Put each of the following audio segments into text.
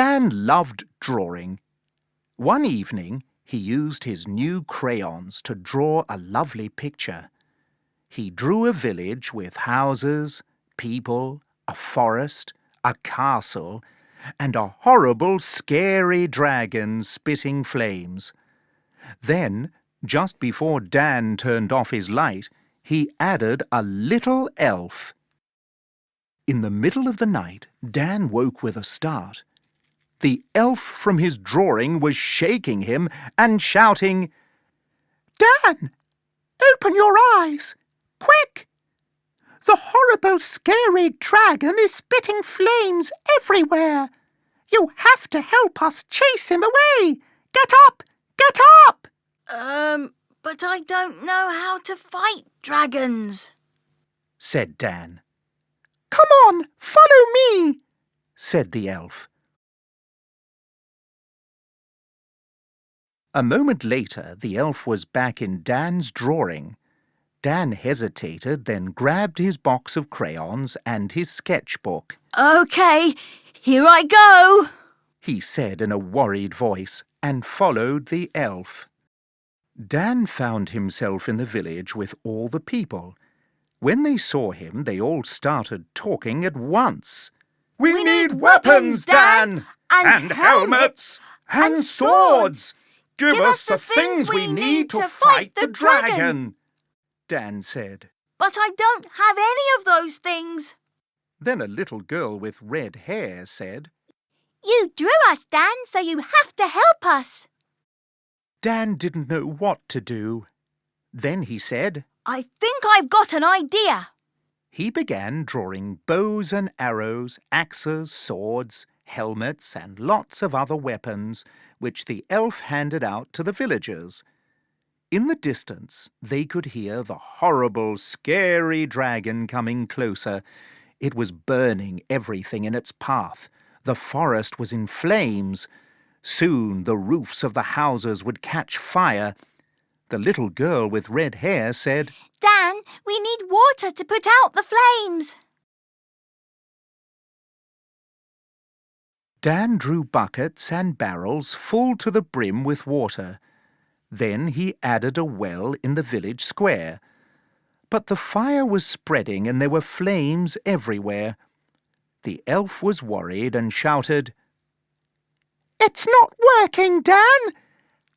Dan loved drawing. One evening, he used his new crayons to draw a lovely picture. He drew a village with houses, people, a forest, a castle, and a horrible, scary dragon spitting flames. Then, just before Dan turned off his light, he added a little elf. In the middle of the night, Dan woke with a start. The elf from his drawing was shaking him and shouting, "Dan, open your eyes! Quick! The horrible, scary dragon is spitting flames everywhere. You have to help us chase him away. Get up! Get up!" But I don't know how to fight dragons, said Dan. "Come on, follow me," said the elf. A moment later, the elf was back in Dan's drawing. Dan hesitated, then grabbed his box of crayons and his sketchbook. "OK, here I go," he said in a worried voice, and followed the elf. Dan found himself in the village with all the people. When they saw him, they all started talking at once. We need weapons, Dan! And helmets! And swords! Give us the things we need to fight the dragon, Dan said. "But I don't have any of those things." Then a little girl with red hair said, "You drew us, Dan, so you have to help us." Dan didn't know what to do. Then he said, "I think I've got an idea." He began drawing bows and arrows, axes, swords, helmets, and lots of other weapons, which the elf handed out to the villagers. In the distance, they could hear the horrible, scary dragon coming closer. It was burning everything in its path. The forest was in flames. Soon the roofs of the houses would catch fire. The little girl with red hair said, "Dan, we need water to put out the flames." Dan drew buckets and barrels full to the brim with water. Then he added a well in the village square. But the fire was spreading and there were flames everywhere. The elf was worried and shouted, "It's not working, Dan!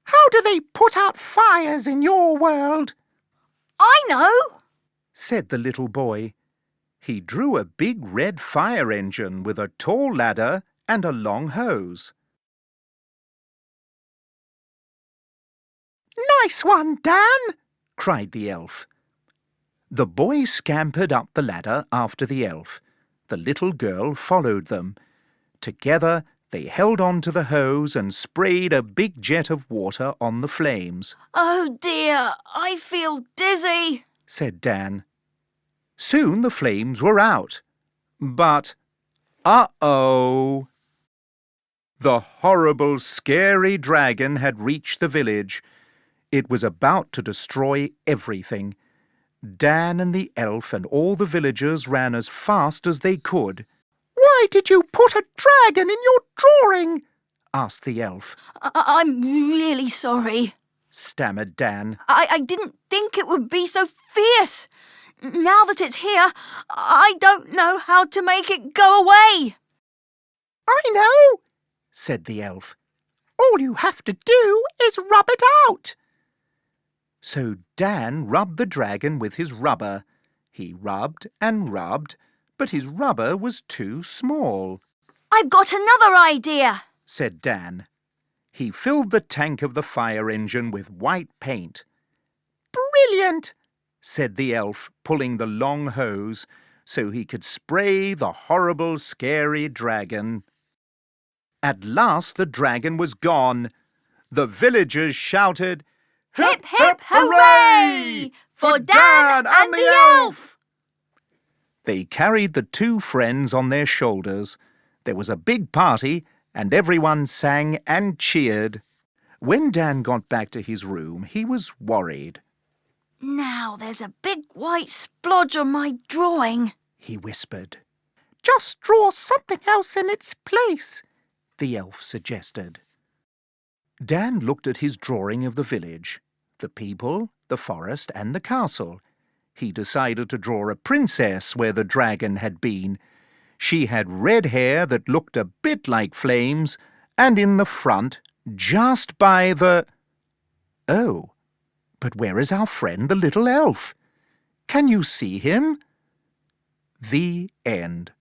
How do they put out fires in your world?" "I know," said the little boy. He drew a big red fire engine with a tall ladder and a long hose. "Nice one, Dan!" cried the elf. The boys scampered up the ladder after the elf. The little girl followed them. Together, they held on to the hose and sprayed a big jet of water on the flames. "Oh dear, I feel dizzy," said Dan. Soon the flames were out. But, uh-oh! The horrible, scary dragon had reached the village. It was about to destroy everything. Dan and the elf and all the villagers ran as fast as they could. "Why did you put a dragon in your drawing?" asked the elf. I'm really sorry," stammered Dan. I didn't think it would be so fierce. Now that it's here, I don't know how to make it go away." "I know," said the elf. "All you have to do is rub it out." So Dan rubbed the dragon with his rubber. He rubbed and rubbed, but his rubber was too small. "I've got another idea," said Dan. He filled the tank of the fire engine with white paint. "Brilliant!" said the elf, pulling the long hose so he could spray the horrible, scary dragon. At last the dragon was gone. The villagers shouted, "Hip, hip, hooray! For Dan and the elf!" They carried the two friends on their shoulders. There was a big party, and everyone sang and cheered. When Dan got back to his room, he was worried. "Now there's a big white splodge on my drawing," he whispered. "Just draw something else in its place," the elf suggested. Dan looked at his drawing of the village, the people, the forest and the castle. He decided to draw a princess where the dragon had been. She had red hair that looked a bit like flames, and in the front, just by the... Oh, but where is our friend the little elf? Can you see him? The end.